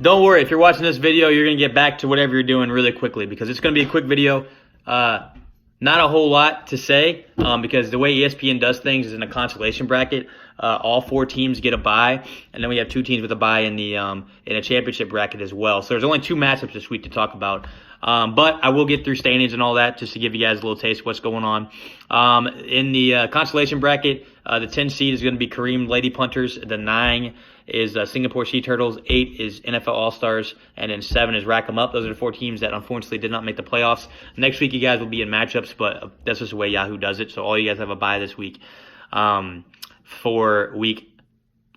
don't worry. If you're watching this video, you're going to get back to whatever you're doing really quickly because it's going to be a quick video. Not a whole lot to say because the way ESPN does things is in a consolation bracket. All 4 teams get a bye, and then we have 2 teams with a bye in a championship bracket as well. So there's only 2 matchups this week to talk about. But I will get through standings and all that just to give you guys a little taste of what's going on. In the consolation bracket, the 10 seed is going to be Kareem Lady Punters. The 9 is Singapore Sea Turtles. 8 is NFL All-Stars. And then 7 is Rack 'em Up. Those are the 4 teams that unfortunately did not make the playoffs. Next week, you guys will be in matchups, but that's just the way Yahoo does it. So all you guys have a bye this week for week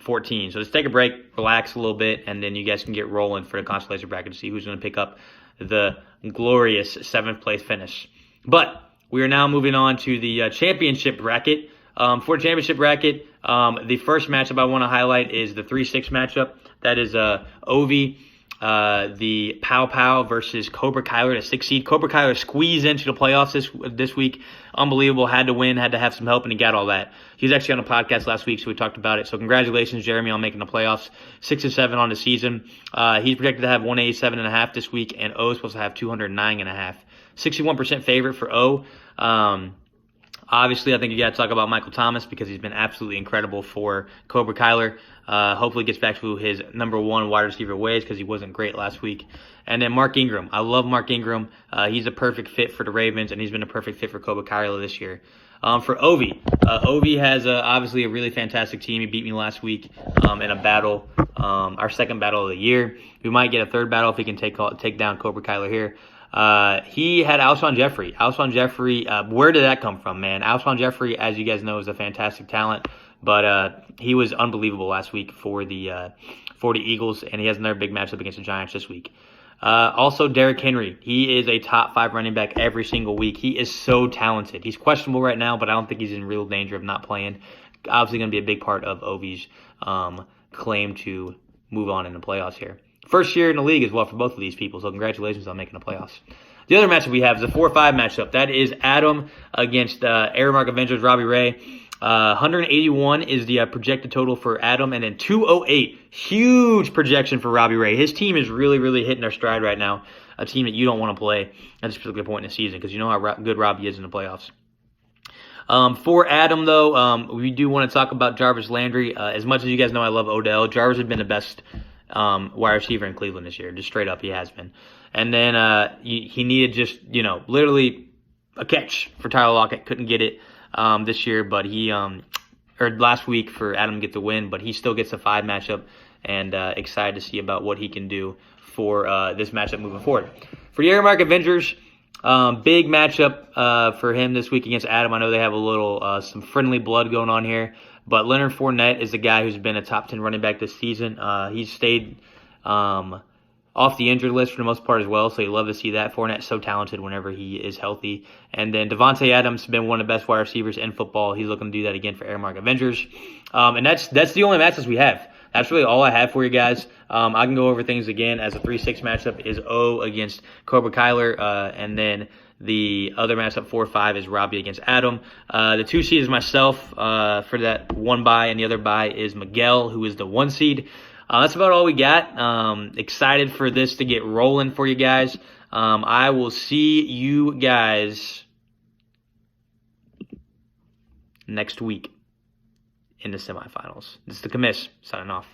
14. So just take a break, relax a little bit, and then you guys can get rolling for the consolation bracket to see who's going to pick up the glorious 7th place finish. But we are now moving on to the championship bracket. For championship bracket, the first matchup I want to highlight is the 3-6 matchup. That is Ovi, the Pow Pow versus Cobra Kyler, the 6 seed. Cobra Kyler squeezed into the playoffs this week. Unbelievable. Had to win, had to have some help, and he got all that. He was actually on a podcast last week, so we talked about it. So congratulations, Jeremy, on making the playoffs. 6-7 on the season. He's projected to have 187.5 this week, and O is supposed to have 209.5. 61% favorite for O. Obviously, I think you got to talk about Michael Thomas because he's been absolutely incredible for Cobra Kyler. Hopefully gets back to his number 1 wide receiver ways because he wasn't great last week. And then Mark Ingram. I love Mark Ingram. He's a perfect fit for the Ravens, and he's been a perfect fit for Cobra Kyler this year. For Ovi, Ovi has obviously a really fantastic team. He beat me last week in a battle, our second battle of the year. We might get a third battle if he can take down Cobra Kyler here. He had Alshon Jeffrey. Alshon Jeffrey, where did that come from, man? Alshon Jeffrey, as you guys know, is a fantastic talent, but he was unbelievable last week for the Eagles, and he has another big matchup against the Giants this week. Also, Derrick Henry. He is a top 5 running back every single week. He is so talented. He's questionable right now, but I don't think he's in real danger of not playing. Obviously going to be a big part of Ovi's claim to move on in the playoffs here. First year in the league as well for both of these people, so congratulations on making the playoffs. The other matchup we have is a 4-5 matchup. That is Adam against Airmark Avengers, Robbie Ray. 181 is the projected total for Adam, and then 208. Huge projection for Robbie Ray. His team is really, really hitting their stride right now. A team that you don't want to play at this particular point in the season because you know how good Robbie is in the playoffs. For Adam, though, we do want to talk about Jarvis Landry. As much as you guys know I love Odell, Jarvis has been the best wide receiver in Cleveland this year. Just straight up, he has been. And then he needed just, literally a catch for Tyler Lockett. Couldn't get it this year, but or last week for Adam to get the win, but he still gets a 5 matchup, and excited to see about what he can do for this matchup moving forward. For the Airmark Avengers, big matchup for him this week against Adam. I know they have a little some friendly blood going on here. But Leonard Fournette is the guy who's been a top 10 running back this season. He's stayed off the injured list for the most part as well, so you love to see that. Fournette's so talented whenever he is healthy. And then Devontae Adams has been one of the best wide receivers in football. He's looking to do that again for Airmark Avengers. And that's the only matches we have. That's really all I have for you guys. I can go over things again as a 3-6 matchup is O against Cobra Kyler, and then the other matchup 4-5 is Robbie against Adam. The 2 seed is myself for that 1 bye, and the other bye is Miguel, who is the 1 seed. That's about all we got. Excited for this to get rolling for you guys. I will see you guys next week in the semifinals. This is the commiss signing off.